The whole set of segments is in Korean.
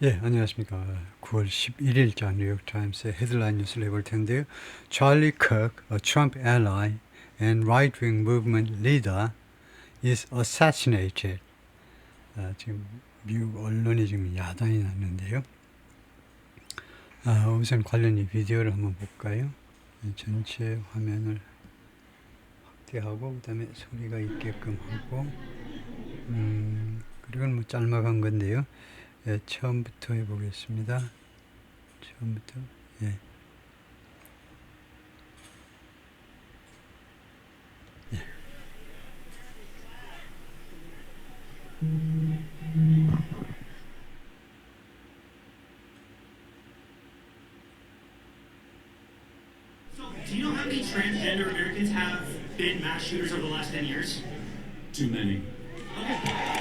예, 안녕하십니까. 9월 11일자 뉴욕타임스의 헤드라인 뉴스를 해볼 텐데요. Charlie Kirk, a Trump ally and right-wing movement leader, is assassinated. 지금 미국 언론이 지금 야단이 났는데요. 우선 관련 이 비디오를 한번 볼까요? 전체 화면을 확대하고 그다음에 소리가 있게끔 하고 그리고 뭐 짤막한 건데요. 예, 처음부터 해보겠습니다. 처음부터. 예. Do you know how many transgender Americans have been mass shooters over the last 10 years? Too many. Okay.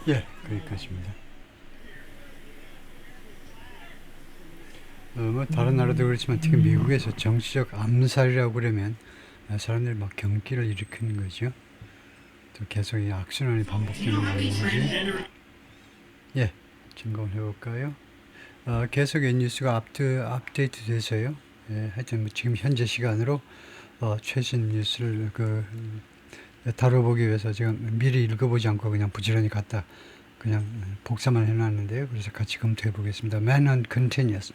예, 거기까지입니다. 뭐 다른 나라도 그렇지만 특히 미국에서 정치적 암살이라고 그러면 사람들이 막 경기를 일으키는 거죠. 또 계속 이 악순환이 Do you 반복되는 know how many 거지. transgender 예, 점검해 볼까요? 계속 이 뉴스가 업데이트 돼서요. 예, 하여튼 뭐 지금 현재 시간으로 최신 뉴스를 다뤄보기 위해서 지금 미리 읽어보지 않고 그냥 부지런히 갖다 그냥 복사만 해놨는데요. 그래서 같이 검토해 보겠습니다. Manhunt continues.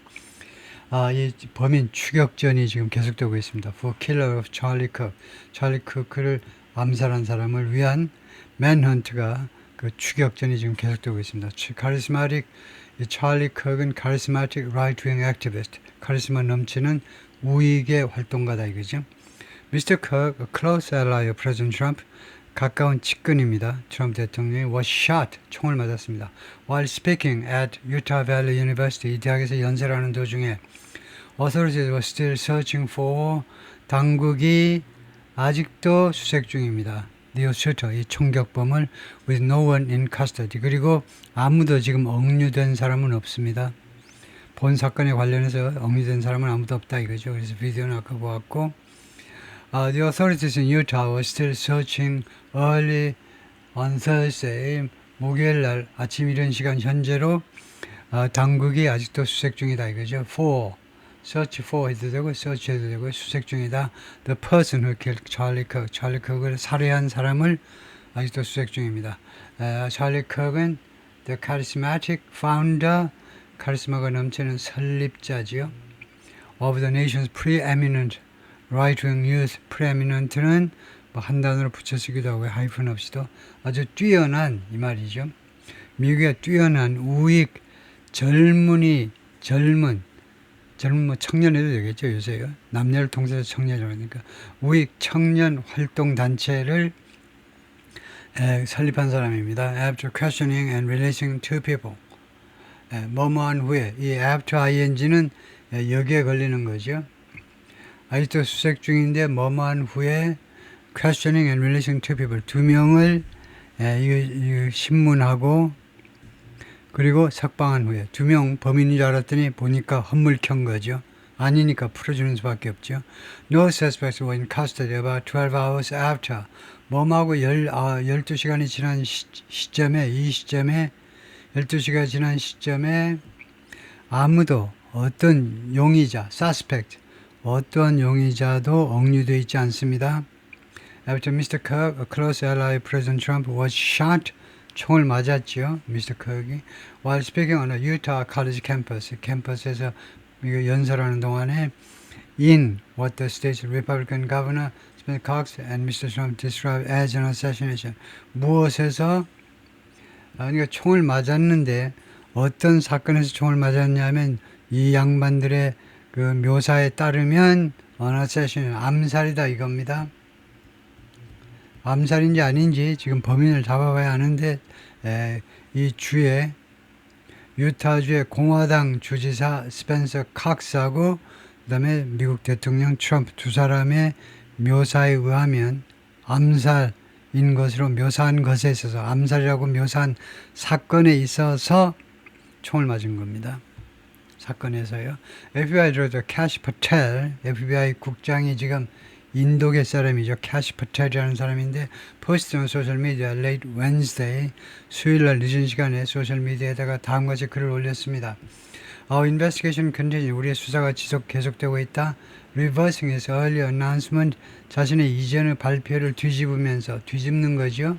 이 범인 추격전이 지금 계속되고 있습니다. For killer of Charlie Kirk. 찰리 크크를 암살한 사람을 위한 맨헌트가 그 추격전이 지금 계속되고 있습니다. 카리스마틱 이 찰리 크크는 카리스마틱 right-wing activist. 카리스마 넘치는 우익의 활동가다 이거죠. Mr. Kirk, a close ally of President Trump, 가까운 측근입니다. 트럼프 대통령이 was shot, 총을 맞았습니다. While speaking at Utah Valley University, 이 대학에서 연설을 하는 도중에 authorities were still searching for, 당국이 아직도 수색 중입니다. The shooter, 이 총격범을 with no one in custody. 그리고 아무도 지금 억류된 사람은 없습니다. 본 사건에 관련해서 억류된 사람은 아무도 없다 이거죠. 그래서 비디오는 아까 보았고 The authorities in Utah were still searching early on Thursday, 목요일 날 아침 이른 시간 현재로 당국이 아직도 수색 중이다 이거죠. For, search for 해도 되고 search 해도 되고 수색 중이다. The person who killed Charlie Kirk, 찰리 크크를 살해한 사람을 아직도 수색 중입니다. 찰리 크크는 the charismatic founder, 카리스마가 넘치는 설립자지요. Of the nation's preeminent right-wing youth, preeminent는 뭐 한 단어로 붙여 쓰기도 하고 하이픈 없이도 아주 뛰어난 이 말이죠. 미국의 뛰어난 우익 젊은 뭐 청년해도 되겠죠 요새요. 남녀를 통해서 청년이라고 하니까 우익 청년 활동 단체를 설립한 사람입니다. After questioning and releasing two people. 뭐뭐한 후에 이 after ing는 여기에 걸리는 거죠. 아직도 수색 중인데 뭐뭐한 후에 questioning and releasing two people 두 명을 신문하고 그리고 석방한 후에 두 명 범인인 줄 알았더니 보니까 헛물 켠 거죠. 아니니까 풀어주는 수밖에 없죠. No suspects were in custody about 12 hours after. 뭐하고 12시간이 지난 시점에 12시가 지난 시점에 아무도 어떤 용의자, suspect 어떤 용의자도 억류되어 있지 않습니다. After Mr. Kirk, a close ally of President Trump, was shot, 총을 맞았죠. 미스터 컥이. While speaking on a Utah college campus, 캠퍼스에서 이거 연설하는 동안에 in what the state's Republican governor Smith Cox and Mr. Trump described as an assassination. 무엇에서 그러니까 총을 맞았는데 어떤 사건에서 총을 맞았냐면 이 양반들의 그 묘사에 따르면 assassination, 암살이다 이겁니다. 암살인지 아닌지 지금 범인을 잡아봐야 하는데 이 주에 유타주의 공화당 주지사 스펜서 칵스하고 그 다음에 미국 대통령 트럼프 두 사람의 묘사에 의하면 암살인 것으로 묘사한 것에 있어서 암살이라고 묘사한 사건에 있어서 총을 맞은 겁니다. 사건에서요. FBI 디렉터 캐시 파텔, FBI 국장이 지금 인도계 사람이죠. 캐시 파텔이라는 사람인데 포스트 온 소셜미디어 late Wednesday 수요일날 늦은 시간에 소셜미디어에다가 다음같이 글을 올렸습니다. Our investigation continues. 우리의 수사가 계속되고 있다. Reversing his earlier announcement. 자신의 이전의 발표를 뒤집는 거죠.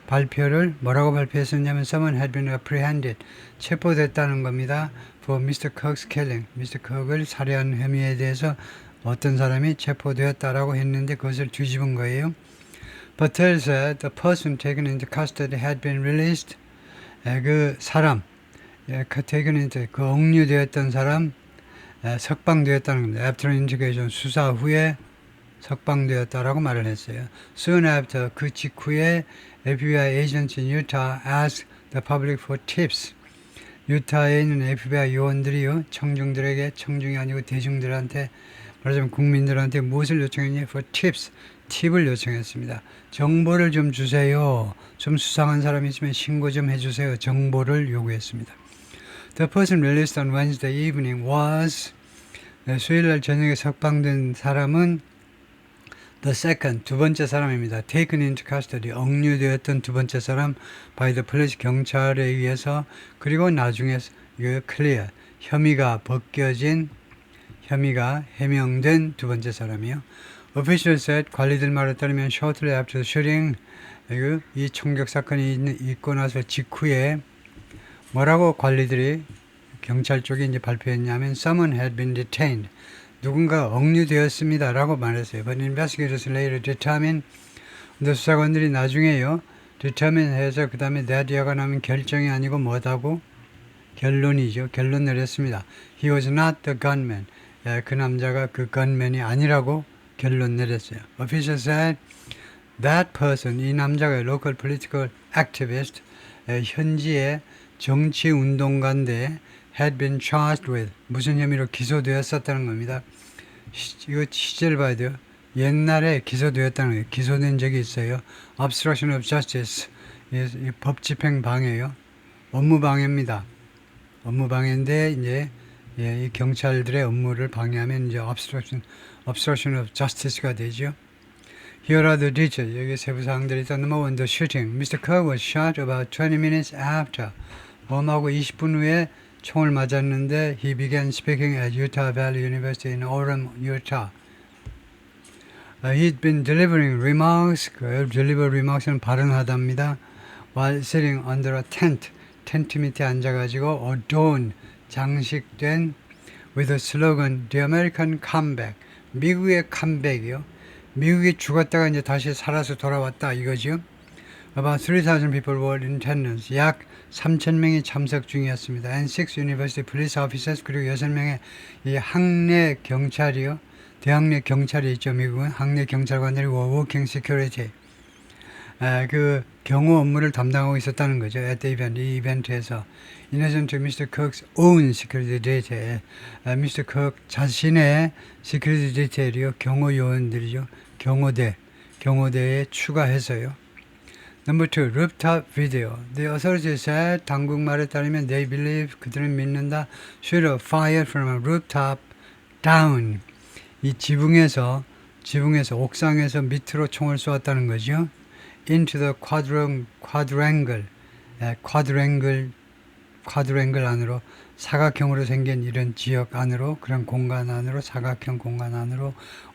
발표를 뭐라고 발표했었냐면 Someone had been apprehended. 체포됐다는 겁니다. For Mr. Cook's killing. Mr. Cook을 살해한 혐의에 대해서 어떤 사람이 체포되었다라고 했는데 그것을 뒤집은 거예요. Patel said the person taken into custody had been released. 그 사람, taken into, 그 억류되었던 사람, 석방되었다는 겁니다. After interrogation, 수사 후에 석방되었다라고 말을 했어요. Soon after, 그 직후에 FBI agents in Utah asked the public for tips. 유타에 있는 FBI 요원들이요, 청중이 아니고 대중들한테, 말하자면 국민들한테 무엇을 요청했냐? For tips, 팁을 요청했습니다. 정보를 좀 주세요. 좀 수상한 사람이 있으면 신고 좀 해주세요. 정보를 요구했습니다. The person released on Wednesday evening was, 수요일날 저녁에 석방된 사람은 the second, 두 번째 사람입니다. Taken into custody, 억류되었던 두 번째 사람 by the police, 경찰에 의해서, 그리고 나중에 이거 clear, 혐의가 해명된 두 번째 사람이요. Officials said, 관리들 말에 따르면 shortly after the shooting, 이 총격 사건이 있고 나서 직후에 뭐라고 관리들이 경찰 쪽에 이제 발표했냐면 someone had been detained. 누군가 억류되었습니다 라고 말했어요. But investigators later determined, 근데 수사관들이 나중에요 determine 해서 그 다음에 that이어가 나면 결정이 아니고 뭐다고? 결론이죠. 결론 내렸습니다. He was not the gunman. 그 남자가 그 gunman이 아니라고 결론 내렸어요. Officials said that person, 이 남자가 local political activist, 현지의 정치 운동가인데 had been charged with, 무슨 혐의로 기소되었었다는 겁니다. 이거 시제를 봐야 돼요. 옛날에 기소되었다는 거예요. 기소된 적이 있어요. Obstruction of justice, 법 집행 방해요. 업무 방해입니다. 업무 방해인데 이제 이 경찰들의 업무를 방해하면 이제 obstruction of justice가 되죠. Here are the details. 여기 세부 사항들이 있다. Number one, the shooting. Mr. Cook was shot about 20 minutes after. 범하고 20분 후에 총을 맞았는데 he began speaking at Utah Valley University in Orem, Utah. He'd been delivering remarks. deliver remarks는 발언하답니다. While sitting under a tent. 텐트 밑에 앉아가지고 adorned, 장식된 with a slogan, The American Comeback. 미국의 컴백이요. 미국이 죽었다가 이제 다시 살아서 돌아왔다 이거죠. About 3,000 people were in attendance. 약 3,000명이 참석 중이었습니다. And 6 university police officers, 그리고 6명의 이 학내 경찰이요. 대학내 경찰이 있죠. 미국은 학내 경찰관들이 working security. 그 경호 업무를 담당하고 있었다는 거죠. At the event, 이 이벤트에서. In addition to Mr. Cook's own security detail, Mr. Cook 자신의 security detail이요. 경호 요원들이죠. 경호대에 추가해서요. Number two, rooftop video. The authorities said, 당국말에 따르면 they believe, 그들은 믿는다, shooter fired from a rooftop down. 이 지붕에서 옥상에서 밑으로 총을 쏘았다는 거죠. Into the quadrangle 안으로, 사각형으로 생긴 이런 지역 안으로, 그런 공간 안으로, 사각형 공간 안으로,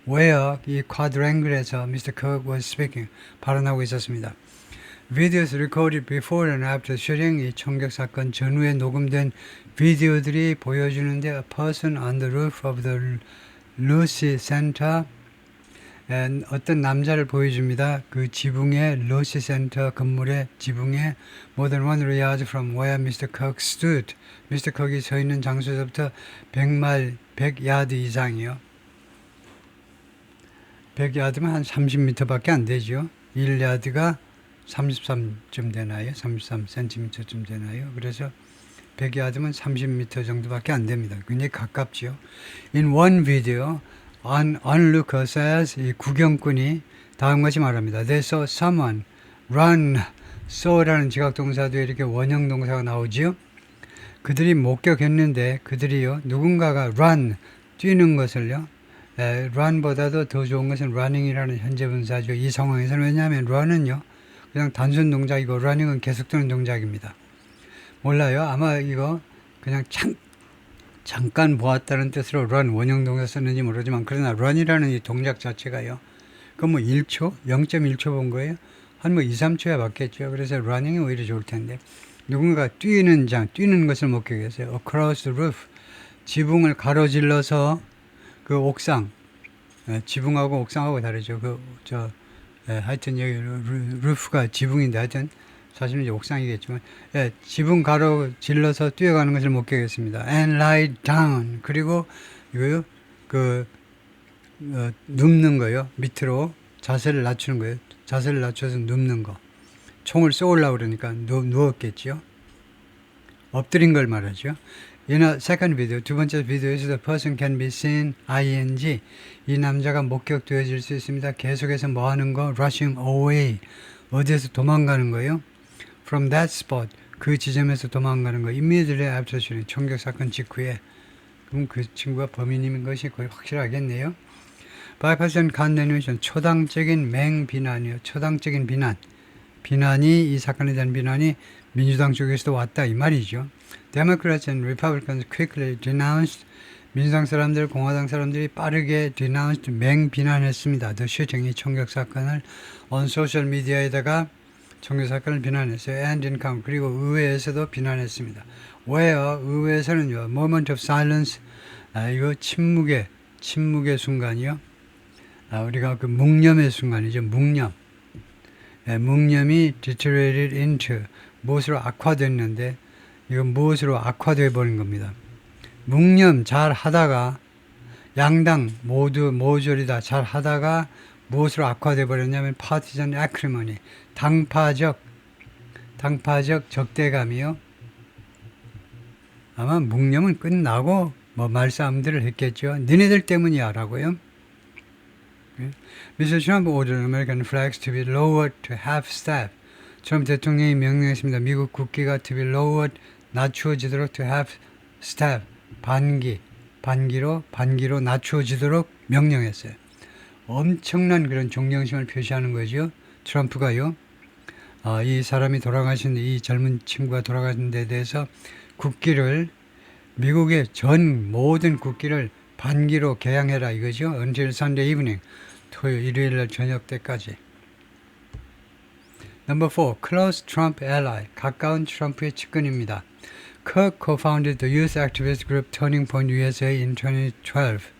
where 이 quadrangle에서 Mr. Cook was speaking, 발언하고 있었습니다. videos recorded before and after shooting, 이 총격 사건 전후에 녹음된 비디오들이 보여주는데 a person on the roof of the Lucy Center and 어떤 남자를 보여줍니다. 그 지붕의 루시 센터 건물의 지붕에 more than 100 yards from where Mr. Cook stood. Mr. Cook이 서 있는 장소에서부터 100야드 이상이요. 100야드면 한 30m밖에 안 되죠. 1야드가 33쯤 되나요? 33cm쯤 되나요? 그래서 100야드면 30m 정도밖에 안 됩니다. 굉장히 가깝죠. In one video, onlooker says, 이 구경꾼이 다음같이 말합니다. They saw someone run. saw라는 지각동사도 이렇게 원형동사가 나오지요. 그들이 목격했는데 그들이요 누군가가 run 뛰는 것을요 run보다도 더 좋은 것은 running이라는 현재분사죠. 이 상황에서는 왜냐하면 run은요 그냥 단순 동작이고 running은 계속되는 동작입니다. 몰라요. 아마 이거 그냥 잠깐 보았다는 뜻으로 run 원형 동사 썼는지 모르지만 그러나 run이라는 이 동작 자체가요. 그 뭐 1초, 0.1초 본 거예요. 한 뭐 2, 3초야 맞겠죠. 그래서 running이 오히려 좋을 텐데 누군가 뛰는 것을 목격했어요. across the roof. 지붕을 가로질러서 그 옥상, 지붕하고 옥상하고 다르죠. 하여튼 여기 루프가 지붕인데 하여튼 사실은 이제 옥상이겠지만, 지붕 가로질러서 뛰어가는 것을 목격했습니다. And lie down. 그리고 이거요, 눕는 거요. 밑으로 자세를 낮추는 거예요. 자세를 낮춰서 눕는 거. 총을 쏘려고 그러니까 누웠겠죠. 엎드린 걸 말하죠. In a second video, 두 번째 비디오에서 the person can be seen, ing. 이 남자가 목격되어질 수 있습니다. 계속해서 뭐 하는 거? rushing away. 어디에서 도망가는 거예요? From that spot. 그 지점에서 도망가는 거. Immediately after shooting. 총격 사건 직후에. 그럼 그 친구가 범인인 것이 거의 확실하겠네요. Bipartisan condemnation. 초당적인 맹비난이요. 초당적인 비난. 비난이 이 사건에 대한 비난이 민주당 쪽에서도 왔다 이 말이죠. Democrats and Republicans quickly denounced. 민주당 사람들, 공화당 사람들이 빠르게 denounced, 맹비난했습니다. The shooting, 이 총격 사건을 on social media에다가 총격 사건을 비난했어요. And in Congress, 그리고 의회에서도 비난했습니다. Where 의회에서는요, moment of silence, 이거 침묵의 순간이요. 우리가 그 묵념의 순간이죠. 묵념. 묵념이 deteriorated into 무엇으로 악화됐는데 이건 무엇으로 악화돼 버린 겁니다. 묵념 잘 하다가 양당 모조리 다 잘 하다가 무엇으로 악화돼 버렸냐면 partisan acrimony 당파적 적대감이요. 아마 묵념은 끝나고 뭐 말싸움들을 했겠죠. 너네들 때문이야 라고요. Mr. Trump ordered American flags to be lowered to half staff. 트럼프 대통령이 명령했습니다. 미국 국기가 to be lowered, 낮추어지도록 to half staff, 반기로 낮추어지도록 명령했어요. 엄청난 그런 존경심을 표시하는 거죠. 트럼프가요. 이 사람이 돌아가신, 이 젊은 친구가 돌아가신 데 대해서 국기를, 미국의 전 모든 국기를 반기로 개양해라 이거죠. Until Sunday evening. 일요일 저녁 때까지. Number 4. Close Trump ally. 가까운 트럼프의 측근입니다. Kirk co-founded the youth activist group Turning Point USA in 2012.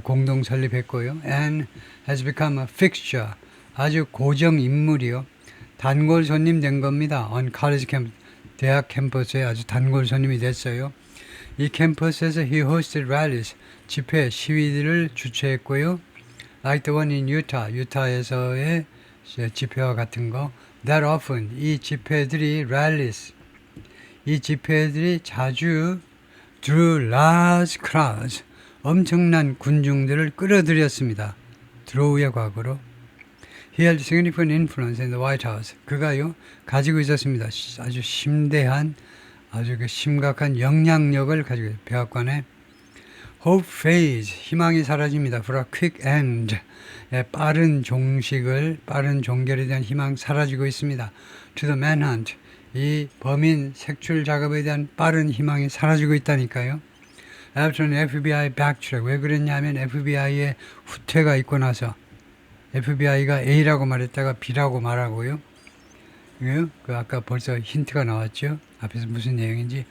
공동 설립했고요. And has become a fixture. 아주 고정 인물이요. 단골 손님 된 겁니다. On college campus. 대학 캠퍼스에 아주 단골 손님이 됐어요. 이 캠퍼스에서 he hosted rallies. 집회, 시위들을 주최했고요. Like the one in Utah. 유타에서의 집회와 같은 거. That often. 이 집회들이 rallies. 이 집회들이 자주 drew large crowds. 엄청난 군중들을 끌어들였습니다. draw의 과거로. He had significant influence in the White House. 그가요 가지고 있었습니다. 아주 심대한, 아주 그 심각한 영향력을 가지고 있어요. 백악관에. Hope fades. 희망이 사라집니다. For a quick end. 빠른 종결에 대한 희망 사라지고 있습니다. To the manhunt. 이 범인 색출 작업에 대한 빠른 희망이 사라지고 있다니까요. After an FBI backtrack. 왜 그랬냐면 FBI의 후퇴가 있고 나서 FBI가 A라고 말했다가 B라고 말하고요. 그 아까 벌써 힌트가 나왔죠. 앞에서 무슨 내용인지.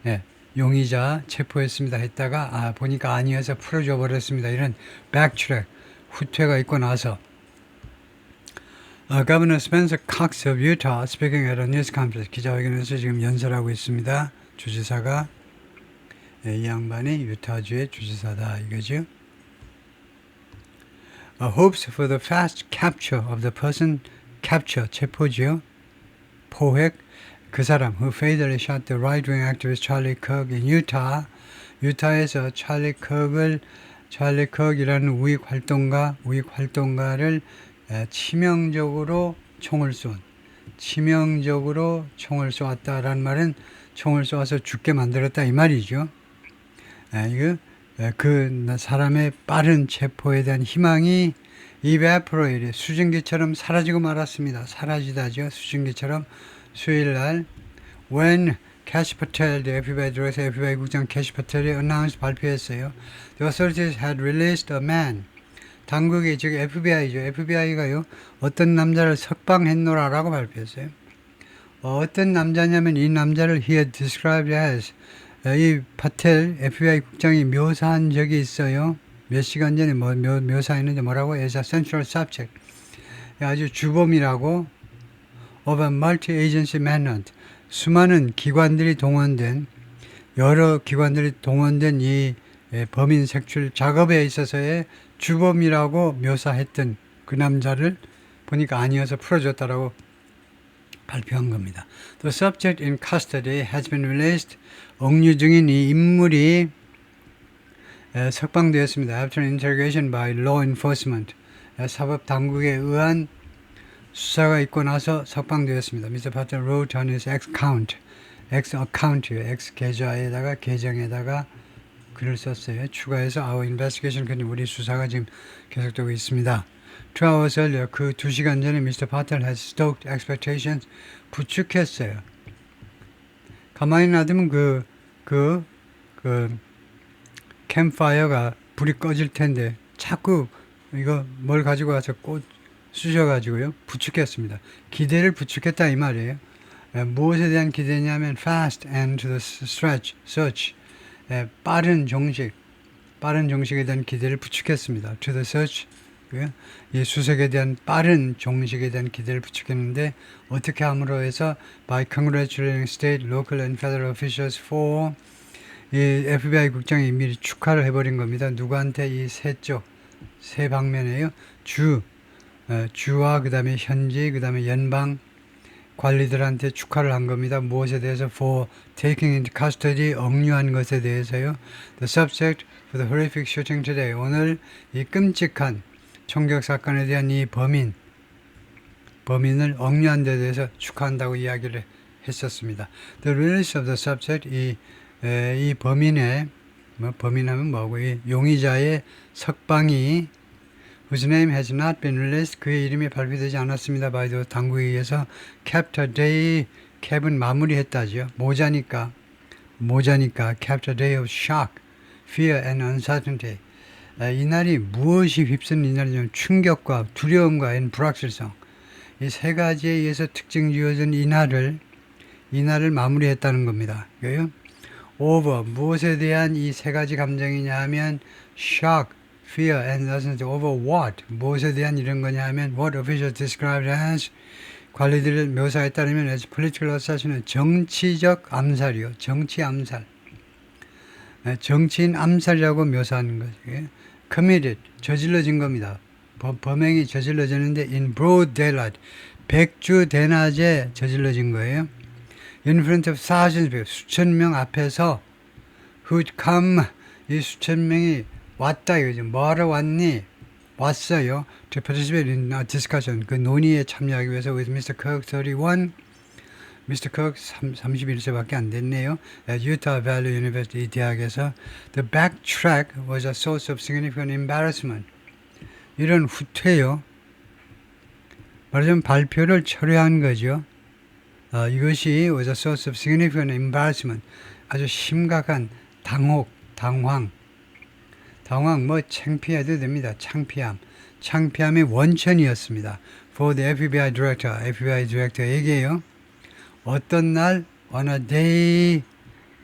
예, 용의자 체포했습니다 했다가 보니까 아니어서 풀어줘 버렸습니다. 이런 백트랙 후퇴가 있고 나서 Governor Spencer Cox of Utah speaking at a news conference 기자회견에서 지금 연설하고 있습니다. 주지사가 이 양반이 유타주의 주지사다 이거죠. Hopes for the fast capture of the person capture 체포지요. 포획 그 사람 who fatally shot the right-wing activist Charlie Kirk in Utah. 유타에서 찰리 kirk이라는 우익 활동가를 치명적으로 총을 쏘았다라는 말은 총을 쏘아서 죽게 만들었다 이 말이죠. 그 사람의 빠른 체포에 대한 희망이 evaporated 수증기처럼 사라지고 말았습니다. 사라지다죠. 수증기처럼 수요일날 when 캐시 파텔, FBI 들어가서 FBI 국장 캐시 파텔이 announced 발표했어요. The authorities had released a man. 당국이 즉 FBI죠. FBI가요 어떤 남자를 석방했노라라고 발표했어요. 어떤 남자냐면 이 남자를 he had described as 이 파텔 FBI 국장이 묘사한 적이 있어요. 몇 시간 전에 묘사했는데 뭐라고? as a central subject. 아주 주범이라고 of a multi-agency manhunt. 수많은 기관들이 동원된 여러 기관들이 동원된 이 범인 색출 작업에 있어서의 주범이라고 묘사했던 그 남자를 보니까 아니어서 풀어줬다라고 발표한 겁니다. The subject in custody has been released. 억류 중인 이 인물이 석방되었습니다. After interrogation by law enforcement. 사법 당국에 의한 수사가 있고 나서 석방되었습니다. Mr. Patel wrote on his X account요. X 계좌에다가 계정에다가 글을 썼어요. 추가해서 our investigation, 근데 우리 수사가 지금 계속되고 있습니다. 2 hours earlier, 그 2시간 전에 Mr. Patel has stoked expectations, 부축했어요. 가만히 놔두면 그 캠파이어가 불이 꺼질 텐데 자꾸 이거 뭘 가지고 와서 꽃 쑤셔가지고요 부축했습니다. 기대를 부축했다 이 말이에요. 무엇에 대한 기대냐면 fast and to the search 빠른 정식에 대한 기대를 부축했습니다. to the search 이 수색에 대한 빠른 종식에 대한 기대를 부축했는데 어떻게 함으로 해서 by congratulating state, local and federal officials for 이 FBI 국장이 미리 축하를 해버린 겁니다. 누구한테 이 세 방면에요. 주와 그 다음에 현지 그 다음에 연방 관리들한테 축하를 한 겁니다. 무엇에 대해서 for taking into custody 억류한 것에 대해서요. The subject for the horrific shooting today. 오늘 이 끔찍한 총격 사건에 대한 이 범인을 억류한 데 대해서 축하한다고 이야기를 했었습니다. The release of the subject 이 범인의 범인하면 뭐고 이 용의자의 석방이 whose name has not been released 그의 이름이 발표되지 않았습니다. by the 당국에 의해서 kept a day 캡은 마무리했다죠. 모자니까 kept a day of shock, fear and uncertainty. 이날이 무엇이 휩쓴 이날이냐면 충격과 두려움과 불확실성 이 세 가지에 의해서 특징 지어진 이날을 마무리했다는 겁니다. 그래요? over 무엇에 대한 이 세 가지 감정이냐 하면 shock, fear and uncertainty. over what 무엇에 대한 이런 거냐 하면 what officials described as 관리들을 묘사했다면 as political assassin 정치적 암살이요. 정치 암살. 정치인 암살이라고 묘사하는 거죠. committed 저질러진 겁니다. 범행이 저질러졌는데 in broad daylight 백주 대낮에 저질러진 거예요. in front of thousands 수천 명 앞에서 who'd come 이 수천 명이 왔다 이거죠. 뭐하러 왔니? 왔어요. to participate in a discussion 그 논의에 참여하기 위해서 with Mr. Kirk 31 Mr. Kirk 31세밖에 안 됐네요. At Utah Valley University 대학에서 the backtrack was a source of significant embarrassment. 이런 후퇴요. 말하자면 발표를 철회한 거죠. 이것이 was a source of significant embarrassment. 아주 심각한 당황 뭐 창피해도 됩니다. 창피함의 원천이었습니다. for the FBI director. FBI 디렉터에게요. 어떤 날, on a day,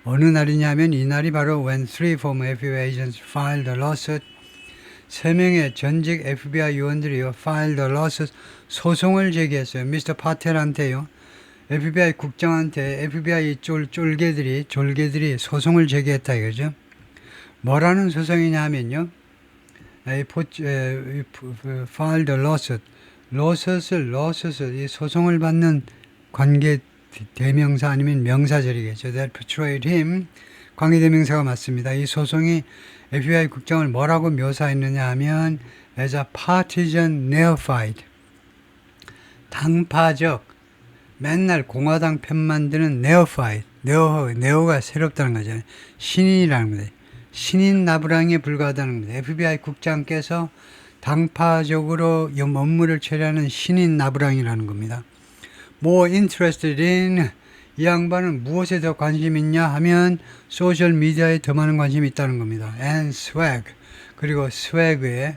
어느 날이냐면 이 날이 바로 when three former FBI agents filed a lawsuit. 3명의 전직 FBI 요원들이요. filed a lawsuit. 소송을 제기했어요. 미스터 파텔한테요. FBI 국장한테 FBI 졸개들이 소송을 제기했다 이거죠. 뭐라는 소송이냐 하면요. filed a lawsuit. lawsuit, 이 소송을 받는 관계 대명사 아니면 명사절이겠죠. That portrayed him. 관계 대명사가 맞습니다. 이 소송이 FBI 국장을 뭐라고 묘사했느냐 하면 as a partisan neophyte. 당파적, 맨날 공화당 편 만드는 neophyte. 네오가 새롭다는 거잖아요. 신인이라는 거예요. 신인 나부랑에 불과하다는 겁니다. FBI 국장께서 당파적으로 업무를 처리하는 신인 나부랑이라는 겁니다. More interested in, 이 양반은 무엇에 더 관심 있냐 하면 소셜 미디어에 더 많은 관심이 있다는 겁니다. And swag, 그리고 swag에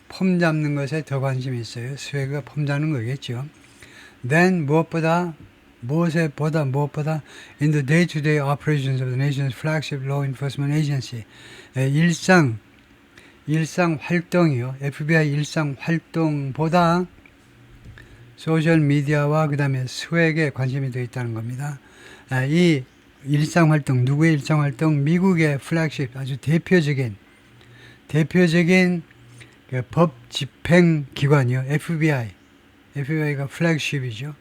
폼 잡는 것에 더 관심이 있어요. swag가 폼 잡는 거겠죠. Then 무엇보다 in the day-to-day operations of the nation's flagship law enforcement agency. 일상 활동이요. FBI 일상 활동보다 소셜 미디어와 그 다음에 스웩에 관심이 더 있다는 겁니다. 이 일상 활동, 누구의 일상 활동? 미국의 플래그십, 아주 대표적인 그 법 집행 기관이요. FBI가 플래그십이죠.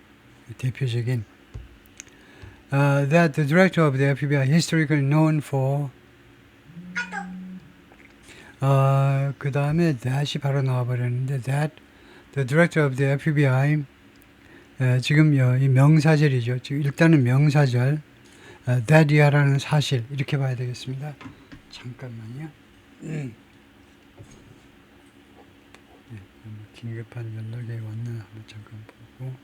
대표적인. That the director of the FBI historically known for 그 다음에 that이 바로 나와버렸는데 that the director of the FBI 지금요 이 명사절이죠. 지금 일단은 명사절 that이야라는 사실 이렇게 봐야 되겠습니다. 잠깐만요. 긴급한 연락이 왔나 한번 잠깐 보고.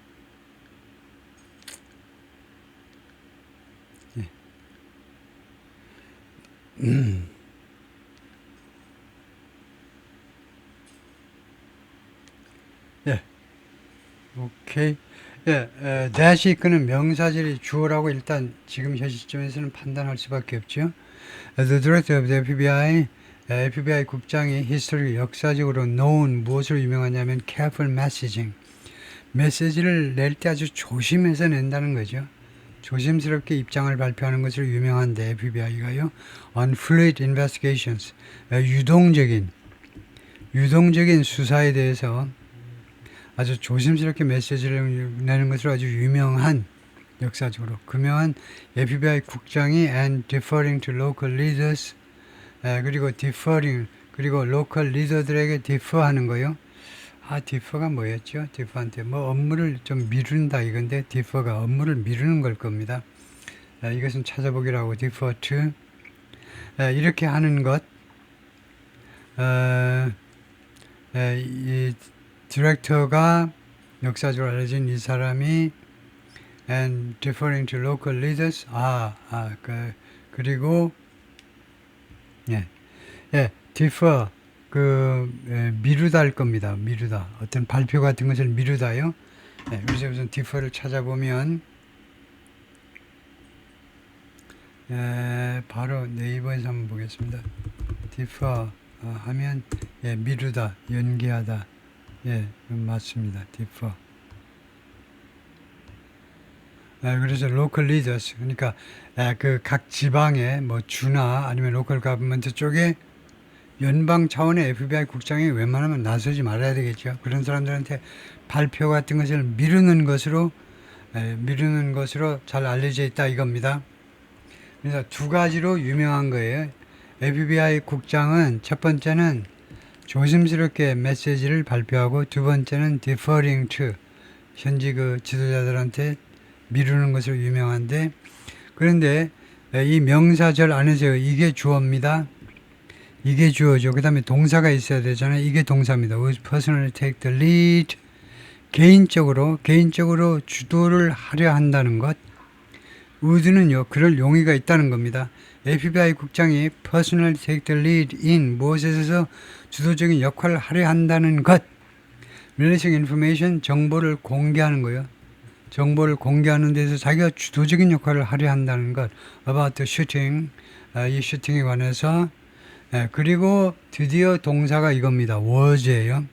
오케이. that이 이끄는 명사절이 주어라고 일단 지금 현 시점에서는 판단할 수밖에 없죠. The director of the FBI, FBI 국장이 history 역사적으로 known 무엇으로 유명하냐면 careful messaging. 메시지를 낼 때 아주 조심해서 낸다는 거죠. 조심스럽게 입장을 발표하는 것으로 유명한데 FBI가요. On fluid investigations, 유동적인 수사에 대해서 아주 조심스럽게 메시지를 내는 것으로 아주 유명한 역사적으로 유명한 FBI 국장이 and deferring to local leaders 그리고 local leader들에게 defer하는 거요. defer가 뭐였죠? defer한테 뭐 업무를 좀 미룬다 이건데 defer가 업무를 미루는 걸 겁니다. 이것은 찾아보기라고 defer to 이렇게 하는 것. 이 디렉터가 역사적으로 알려진 이 사람이 and deferring to local leaders 그리고 defer 미루다 할 겁니다. 미루다 어떤 발표 같은 것을 미루다요. 그래서 우선 defer를 찾아보면 바로 네이버에서 한번 보겠습니다. defer 하면 미루다 연기하다 맞습니다. defer. 그래서 local leaders 그러니까 그 각 지방의 뭐 주나 아니면 local government 쪽에 연방 차원의 FBI 국장이 웬만하면 나서지 말아야 되겠죠. 그런 사람들한테 발표 같은 것을 미루는 것으로 잘 알려져 있다 이겁니다. 그래서 두 가지로 유명한 거예요. FBI 국장은 첫 번째는 조심스럽게 메시지를 발표하고 두 번째는 deferring to 현지 그 지도자들한테 미루는 것으로 유명한데 그런데 이 명사절 안에서 이게 주어입니다. 이게 주어죠. 그 다음에 동사가 있어야 되잖아요. 이게 동사입니다. Would personally take the lead 개인적으로 주도를 하려 한다는 것. would는요 그럴 용의가 있다는 겁니다. FBI 국장이 personally take the lead in 무엇에 있어서 주도적인 역할을 하려 한다는 것. releasing information, 정보를 공개하는 거예요. 정보를 공개하는 데서 자기가 주도적인 역할을 하려 한다는 것. about the shooting, 이 슈팅에 관해서. 그리고 드디어 동사가 이겁니다. was예요.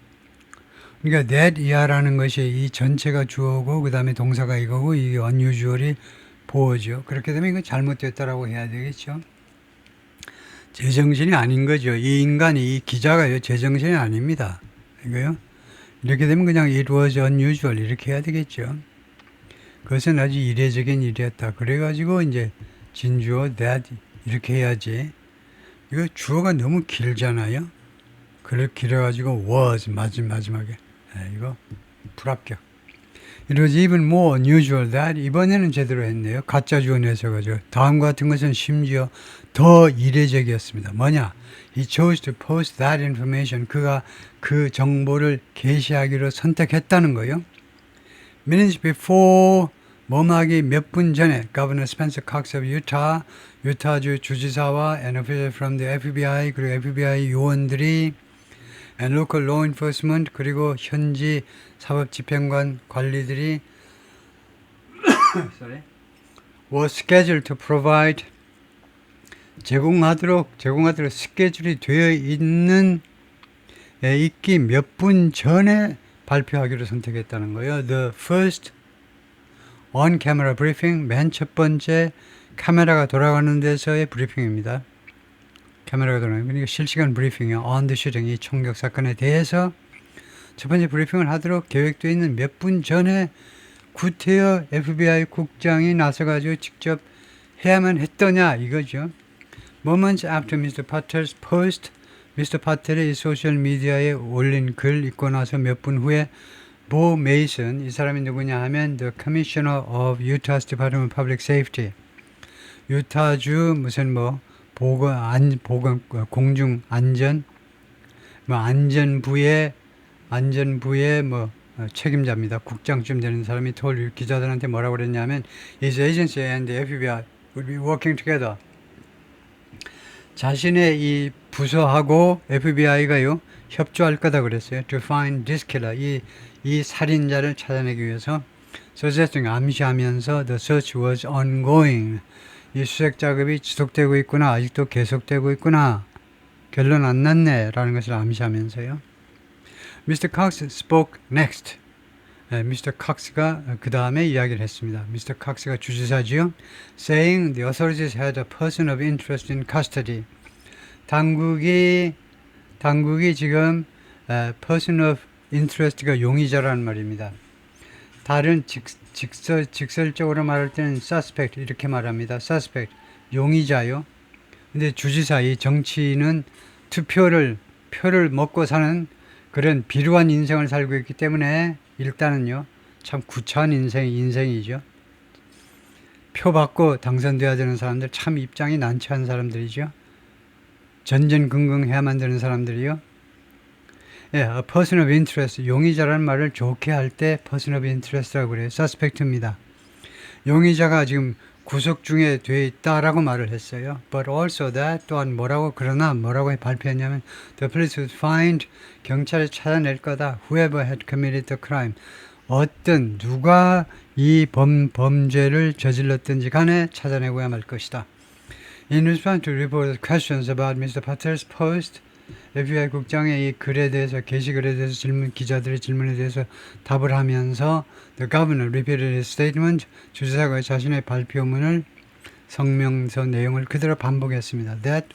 그러니까 that 이하라는 것이 이 전체가 주어고 그 다음에 동사가 이거고 이게 unusual이 보어죠. 그렇게 되면 이거 잘못됐다라고 해야 되겠죠. 제정신이 아닌 거죠. 이 인간이, 이 기자가요, 제정신이 아닙니다. 이거요. 이렇게 되면 그냥 it was unusual 이렇게 해야 되겠죠. 그것은 아주 이례적인 일이었다. 그래가지고 이제 진주어 that 이렇게 해야지. 이거 주어가 너무 길잖아요. 그래 길어가지고 was 마지막에. 이거 불합격. It was even more unusual that 이번에는 제대로 했네요. 가짜 주어 내서가지고 다음과 같은 것은 심지어 더 이례적이었습니다. 뭐냐? He chose to post that information. 그가 그 정보를 게시하기로 선택했다는 거예요. Minutes before 뭐하기 몇 분 전에 Governor Spencer Cox of Utah, 유타주 주지사와 an official from the FBI 그리고 FBI 요원들이 and local law enforcement 그리고 현지 사법집행관 관리들이 was scheduled to provide 제공하도록 스케줄이 되어 있기 몇 분 전에 발표하기로 선택했다는 거예요. The first on-camera briefing, 맨 첫 번째 카메라가 돌아가는 데서의 브리핑입니다. 카메라가 돌아가는, 그러니까 실시간 브리핑이요. on the shooting, 이 총격 사건에 대해서 첫 번째 브리핑을 하도록 계획되어 있는 몇 분 전에 구태여 FBI 국장이 나서가지고 직접 해야만 했더냐 이거죠. Moments after Mr. Patel's post, Mr. Patel이 소셜미디어에 올린 글 읽고 나서 몇 분 후에 보 메이슨, 이 사람이 누구냐 하면 The Commissioner of Utah's Department of Public Safety, 유타주 무슨 공중 안전 안전부의 책임자입니다. 국장쯤 되는 사람이 기자들한테 뭐라고 그랬냐면 His agency and the FBI will be working together. 자신의 이 부서하고 FBI가요 협조할 거다 그랬어요. To find this killer, 이 살인자를 찾아내기 위해서 suggesting, 암시하면서 the search was ongoing. 이 수색 작업이 지속되고 있구나, 아직도 계속되고 있구나, 결론 안 났네 라는 것을 암시하면서요. Mr. Cox spoke next. Mr. Cox가 그 다음에 이야기를 했습니다. Mr. Cox가 주지사지요. Saying the authorities had a person of interest in custody. 당국이 지금 person of interest가 용의자라는 말입니다. 다른 직설적으로 말할 때는 suspect 이렇게 말합니다. suspect, 용의자요. 근데 주지사, 이 정치인은 표를 먹고 사는 그런 비루한 인생을 살고 있기 때문에 일단은요, 참 구차한 인생이죠. 표 받고 당선돼야 되는 사람들, 참 입장이 난처한 사람들이죠. 전전긍긍해야만 되는 사람들이요. 예, a person of interest, 용의자라는 말을 좋게 할 때 person of interest라고 그래요. suspect입니다. 용의자가 지금 구속 중에 돼 있다라고 말을 했어요. But also that, 또한 뭐라고 발표했냐면 the police would find, 경찰이 찾아낼 거다. Whoever had committed the crime, 누가 이 범죄를 저질렀든지 간에 찾아내고야 말 것이다. In response to reported questions about Mr. Patel's post, FBI 국장의 이 글에 대해서, 게시글에 대해서 기자들의 질문에 대해서 답을 하면서 The governor repeated his statement, 주지사가 자신의 발표문을, 성명서 내용을 그대로 반복했습니다. That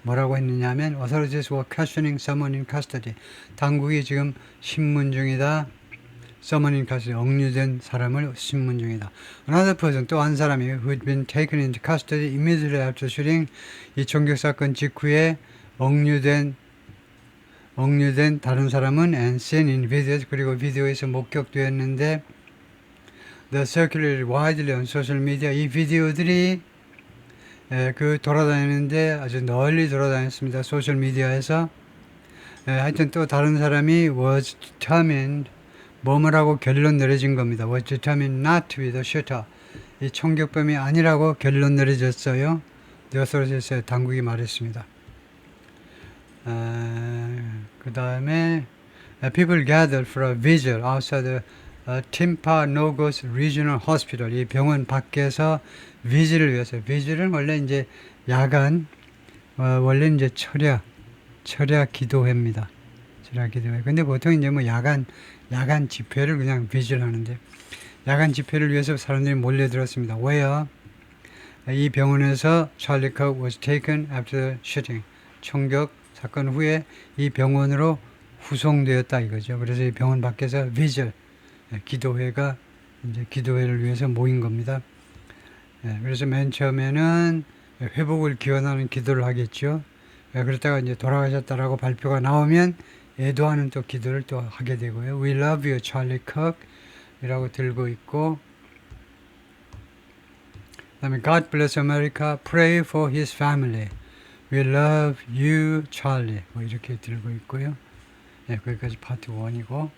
뭐라고 했느냐 하면 authorities were questioning someone in custody. 당국이 지금 신문 중이다. someone in custody, 억류된 사람을 신문 중이다. Another person, 또 한 사람이 who had been taken into custody immediately after shooting, 이 총격 사건 직후에 억류된 다른 사람은 and seen in videos, 그리고 비디오에서 목격되었는데 the circulated widely on social media, 이 비디오들이 돌아다니는데 아주 널리 돌아다녔습니다. 소셜 미디어에서. 하여튼 또 다른 사람이 was determined, 뭐뭐라고 결론 내려진 겁니다. was determined not to be the shooter, 이 총격범이 아니라고 결론 내려졌어요. The authorities, 당국이 말했습니다. 그 다음에 People gathered for a vigil outside the Timpanogos Regional Hospital. 이 병원 밖에서 vigil을 위해서. vigil은 원래 이제 야간, 원래 이제 철야 기도회입니다. 철야 기도회. 근데 보통 이제 뭐 야간 집회를 그냥 vigil 하는데, 야간 집회를 위해서 사람들이 몰려들었습니다. Where? 이 병원에서 Charlie Kirk was taken after shooting. 총격 사건 후에 이 병원으로 후송되었다 이거죠. 그래서 이 병원 밖에서 vigil, 기도회가 이제 기도회를 위해서 모인 겁니다. 그래서 맨 처음에는 회복을 기원하는 기도를 하겠죠. 그러다가 이제 돌아가셨다라고 발표가 나오면 애도하는 또 기도를 또 하게 되고요. We love you, Charlie Kirk 이라고 들고 있고, 그다음에 God bless America, pray for his family. We love you, Charlie. 뭐 이렇게 들고 있고요. 거기까지 파트 1이고.